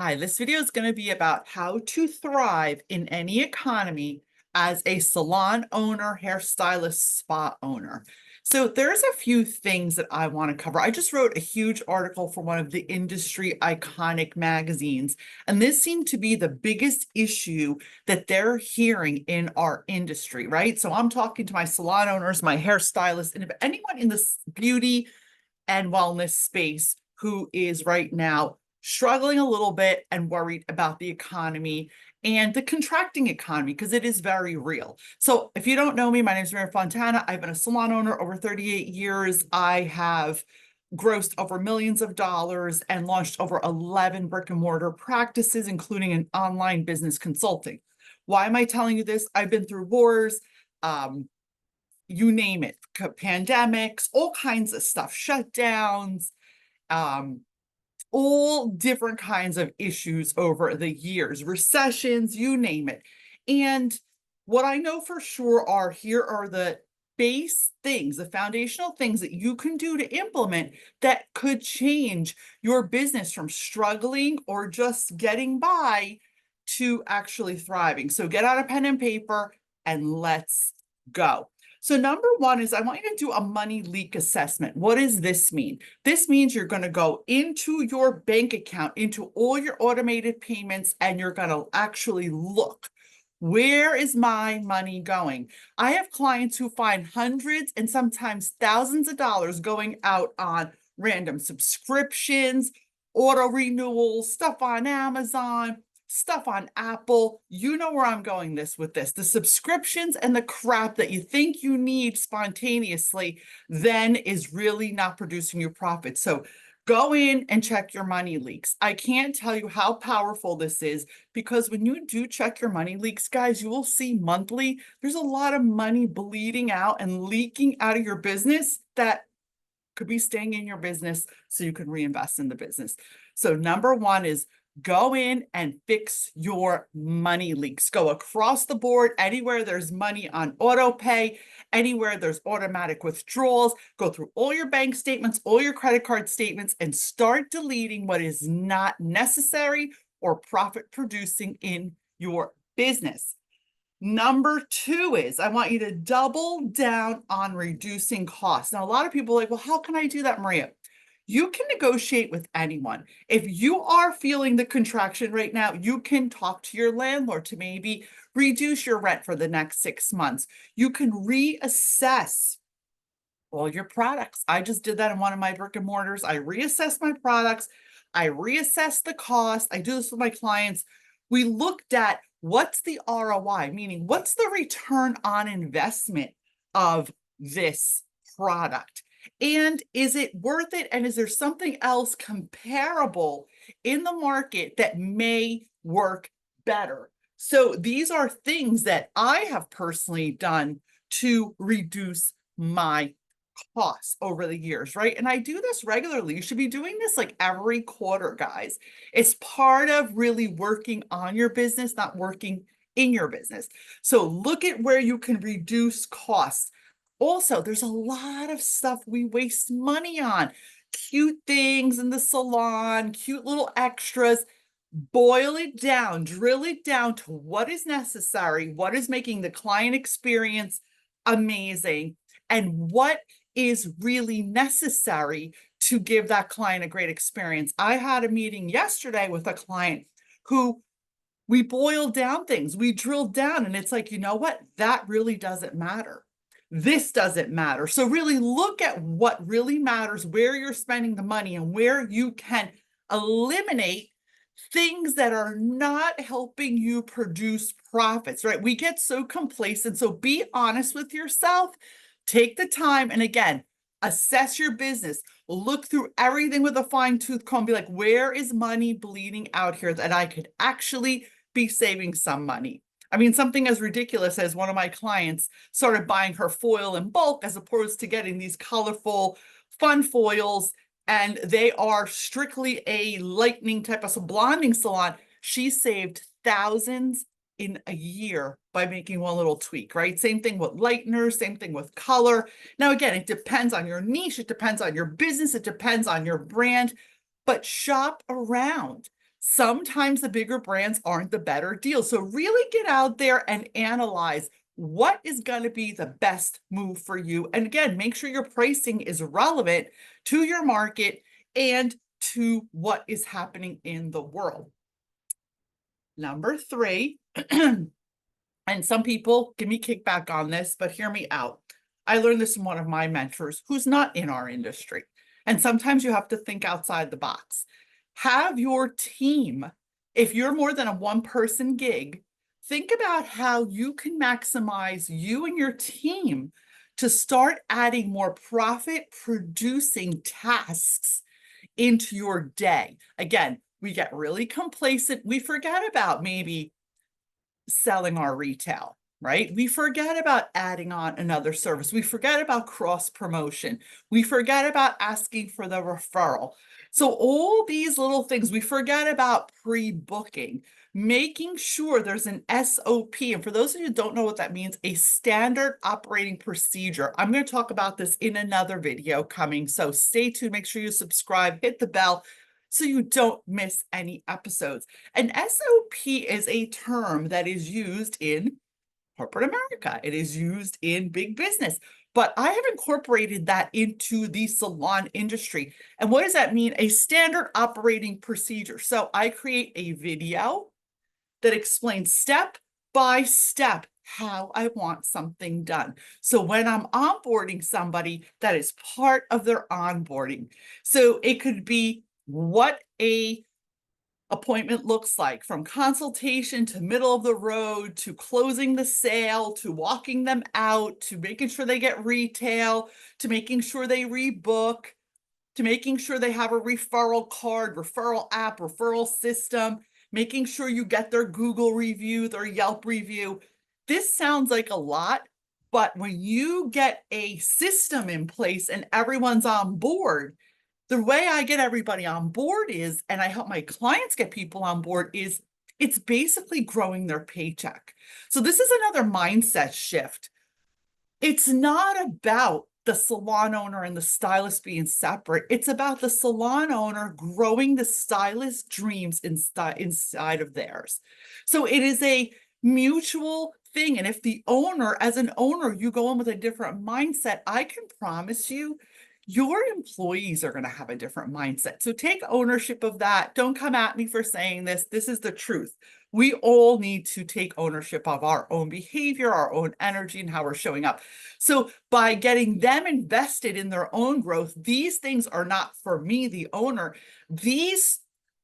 Hi, this video is going to be about how to thrive in any economy as a salon owner, hairstylist, spa owner. So there's a few things that I want to cover. I just wrote a huge article for one of the industry iconic magazines, and this seemed to be the biggest issue that they're hearing in our industry, right? So I'm talking to my salon owners, my hairstylists, and if anyone in this beauty and wellness space who is right now struggling a little bit and worried about the economy and the contracting economy because it is very real. So if you don't know me, my name is Mary Fontana. I've been a salon owner over 38 years. I have grossed over millions of dollars and launched over 11 brick and mortar practices, including an online business consulting. Why am I telling you this? I've been through wars, you name it, pandemics, all kinds of stuff, shutdowns, um, all different kinds of issues over the years, recessions, you name it. And what I know for sure are here are the base things, the foundational things that you can do to implement that could change your business from struggling or just getting by to actually thriving. So get out a pen and paper and let's go. So number one is I want you to do a money leak assessment. What does this mean? This means you're going to go into your bank account, into all your automated payments, and you're going to actually look. Where is my money going? I have clients who find hundreds and sometimes thousands of dollars going out on random subscriptions, auto renewals, stuff on Amazon, stuff on Apple. You know where I'm going with this. The subscriptions and the crap that you think you need spontaneously then is really not producing you profit. So go in and check your money leaks. I can't tell you how powerful this is because when you do check your money leaks, guys, you will see monthly, there's a lot of money bleeding out and leaking out of your business that could be staying in your business so you can reinvest in the business. So number one is go in and fix your money leaks. Go across the board, anywhere there's money on auto pay, anywhere there's automatic withdrawals, go through all your bank statements, all your credit card statements, and start deleting what is not necessary or profit producing in your business. Number two is I want you to double down on reducing costs. Now, a lot of people are like, well, how can I do that, Maria? You can negotiate with anyone. If you are feeling the contraction right now, you can talk to your landlord to maybe reduce your rent for the next 6 months. You can reassess all your products. I just did that in one of my brick and mortars. I reassessed my products. I reassessed the cost. I do this with my clients. We looked at what's the ROI, meaning what's the return on investment of this product? And is it worth it? And is there something else comparable in the market that may work better? So these are things that I have personally done to reduce my costs over the years, right? And I do this regularly. You should be doing this like every quarter, guys. It's part of really working on your business, not working in your business. So look at where you can reduce costs. Also, there's a lot of stuff we waste money on. Cute things in the salon, cute little extras. Boil it down, drill it down to what is necessary, what is making the client experience amazing, and what is really necessary to give that client a great experience. I had a meeting yesterday with a client who we boiled down things, we drilled down, and it's like, you know what? That really doesn't matter. This doesn't matter. So really look at what really matters, where you're spending the money, and where you can eliminate things that are not helping you produce profits, right? We get so complacent. So be honest with yourself. Take the time. And again, assess your business. Look through everything with a fine tooth comb. Be like, where is money bleeding out here that I could actually be saving some money? I mean, something as ridiculous as one of my clients started buying her foil in bulk as opposed to getting these colorful, fun foils, and they are strictly a lightning type of blonding salon. She saved thousands in a year by making one little tweak, right? Same thing with lighteners, same thing with color. Now, again, it depends on your niche, it depends on your business, it depends on your brand, but shop around. Sometimes the bigger brands aren't the better deal. So really get out there and analyze what is going to be the best move for you. And again, make sure your pricing is relevant to your market and to what is happening in the world. Number three, and some people give me kickback on this, but hear me out. I learned this from one of my mentors who's not in our industry. And sometimes you have to think outside the box. Have your team, if you're more than a one-person gig, think about how you can maximize you and your team to start adding more profit-producing tasks into your day. Again, we get really complacent. We forget about maybe selling our retail, right? We forget about adding on another service. We forget about cross promotion. We forget about asking for the referral. So all these little things, we forget about pre-booking, making sure there's an SOP. And for those of you who don't know what that means, a standard operating procedure. I'm going to talk about this in another video coming. So stay tuned, make sure you subscribe, hit the bell so you don't miss any episodes. An SOP is a term that is used in corporate America. It is used in big business, but I have incorporated that into the salon industry. And what does that mean? A standard operating procedure. So I create a video that explains step by step how I want something done. So when I'm onboarding somebody, that is part of their onboarding. So it could be what a appointment looks like, from consultation to middle of the road to closing the sale to walking them out to making sure they get retail to making sure they rebook to making sure they have a referral card, referral app, referral system, making sure you get their Google review, their Yelp review. This sounds like a lot, but when you get a system in place and everyone's on board, the way I get everybody on board is, and I help my clients get people on board, is it's basically growing their paycheck. So this is another mindset shift. It's not about the salon owner and the stylist being separate. It's about the salon owner growing the stylist dreams inside of theirs. So it is a mutual thing. And if the owner, as an owner, you go in with a different mindset, I can promise you, your employees are going to have a different mindset. So take ownership of that. Don't come at me for saying this. This is the truth. We all need to take ownership of our own behavior, our own energy, and how we're showing up. So by getting them invested in their own growth, these things are not for me, the owner. These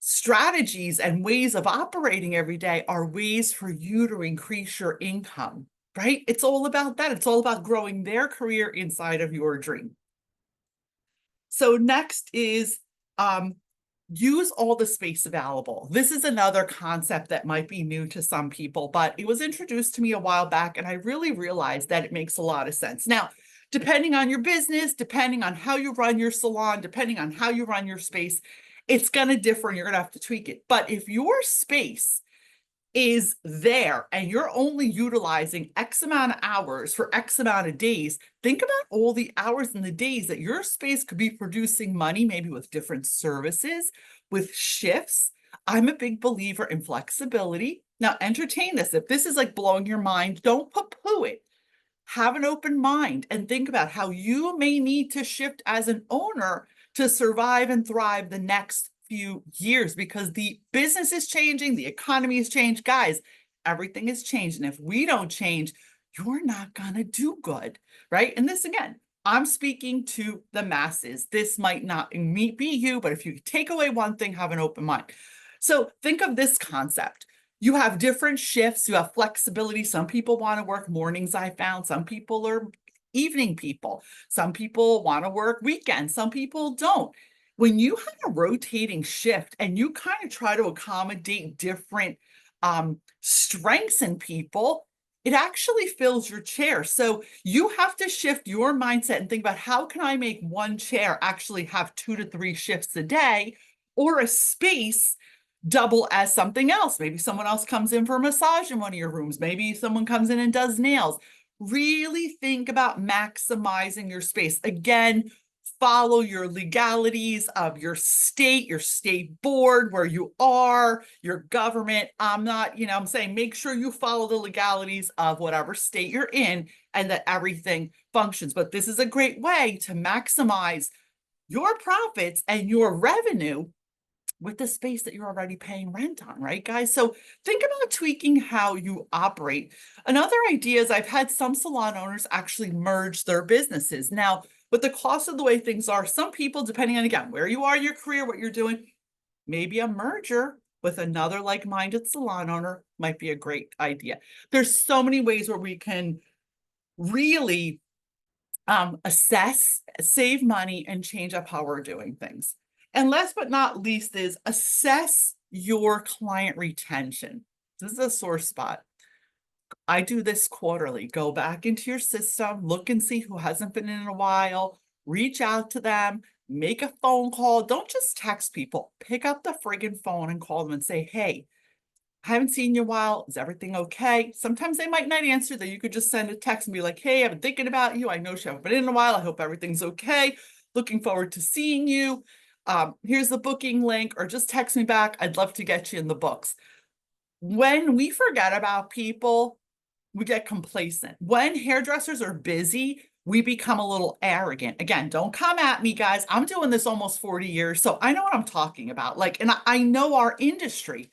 strategies and ways of operating every day are ways for you to increase your income, right? It's all about that. It's all about growing their career inside of your dream. So next is use all the space available. This is another concept that might be new to some people, but it was introduced to me a while back, and I really realized that it makes a lot of sense. Now, depending on your business, depending on how you run your salon, depending on how you run your space, it's going to differ and you're going to have to tweak it. But if your space is there and you're only utilizing X amount of hours for X amount of days, think about all the hours and the days that your space could be producing money, maybe with different services, with shifts. I'm a big believer in flexibility. Now, entertain this. If this is like blowing your mind, don't poo-poo it. Have an open mind and think about how you may need to shift as an owner to survive and thrive the next few years, because the business is changing, the economy has changed. Guys, everything has changed. And if we don't change, you're not going to do good, right? And this, again, I'm speaking to the masses. This might not be you, but if you take away one thing, have an open mind. So think of this concept. You have different shifts, you have flexibility. Some people want to work mornings, I found. Some people are evening people. Some people want to work weekends. Some people don't. When you have a rotating shift and you kind of try to accommodate different strengths in people, it actually fills your chair. So you have to shift your mindset and think about, how can I make one chair actually have 2 to 3 shifts a day, or a space double as something else? Maybe someone else comes in for a massage in one of your rooms. Maybe someone comes in and does nails. Really think about maximizing your space. Again, follow your legalities of your state board, where you are, your government. I'm not, I'm saying make sure you follow the legalities of whatever state you're in and that everything functions. But this is a great way to maximize your profits and your revenue with the space that you're already paying rent on, right, guys? So think about tweaking how you operate. Another idea is I've had some salon owners actually merge their businesses. Now, with the cost of the way things are, some people, depending on, again, where you are in your career, what you're doing, maybe a merger with another like-minded salon owner might be a great idea. There's so many ways where we can really assess, save money, and change up how we're doing things. And last but not least is assess your client retention. This is a sore spot. I do this quarterly. Go back into your system, look and see who hasn't been in a while, reach out to them, make a phone call. Don't just text people. Pick up the friggin' phone and call them and say, hey, I haven't seen you in a while. Is everything okay? Sometimes they might not answer that. You could just send a text and be like, hey, I've been thinking about you. I know you haven't been in a while. I hope everything's okay. Looking forward to seeing you. Here's the booking link, or just text me back. I'd love to get you in the books. When we forget about people, we get complacent. When hairdressers are busy, we become a little arrogant. Again, don't come at me, guys. I'm doing this almost 40 years, so I know what I'm talking about. And I know our industry.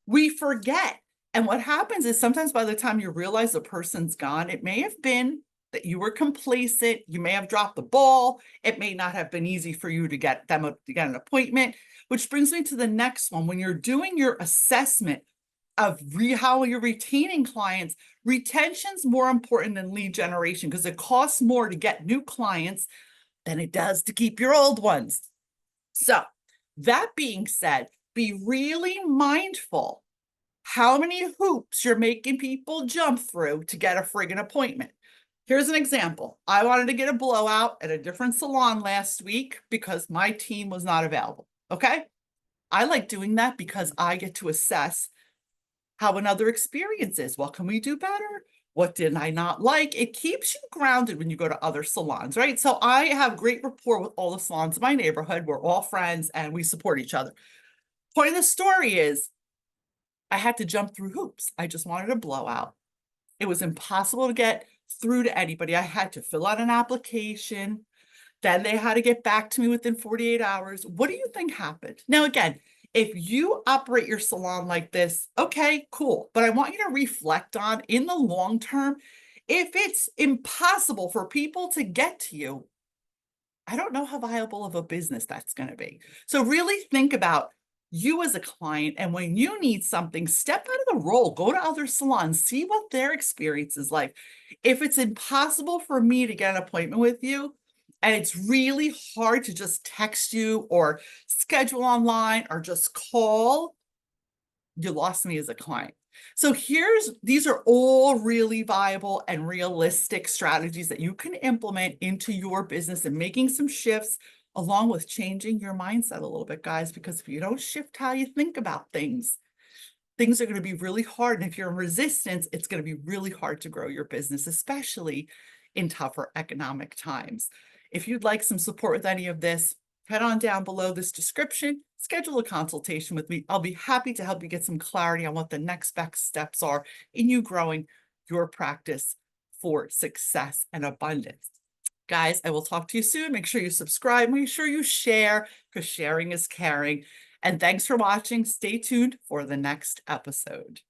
We forget. And what happens is sometimes by the time you realize the person's gone, it may have been that you were complacent. You may have dropped the ball. It may not have been easy for you to get an appointment, which brings me to the next one. When you're doing your assessment of how you're retaining clients, retention's more important than lead generation because it costs more to get new clients than it does to keep your old ones. So that being said, be really mindful how many hoops you're making people jump through to get a friggin' appointment. Here's an example. I wanted to get a blowout at a different salon last week because my team was not available. Okay. I like doing that because I get to assess how another experience is. What can we do better? What did I not like? It keeps you grounded when you go to other salons, right? So I have great rapport with all the salons in my neighborhood. We're all friends and we support each other. Point of the story is I had to jump through hoops. I just wanted a blowout. It was impossible to get through to anybody. I had to fill out an application. Then they had to get back to me within 48 hours. What do you think happened? Now, again, if you operate your salon like this, okay, cool. But I want you to reflect on in the long term, if it's impossible for people to get to you, I don't know how viable of a business that's going to be. So really think about you as a client, and when you need something, step out of the role, go to other salons, see what their experience is like. If it's impossible for me to get an appointment with you, and it's really hard to just text you or schedule online or just call, you lost me as a client. So these are all really viable and realistic strategies that you can implement into your business and making some shifts along with changing your mindset a little bit, guys, because if you don't shift how you think about things, things are going to be really hard. And if you're in resistance, it's going to be really hard to grow your business, especially in tougher economic times. If you'd like some support with any of this, head on down below this description, schedule a consultation with me. I'll be happy to help you get some clarity on what the next best steps are in you growing your practice for success and abundance. Guys, I will talk to you soon. Make sure you subscribe. Make sure you share because sharing is caring. And thanks for watching. Stay tuned for the next episode.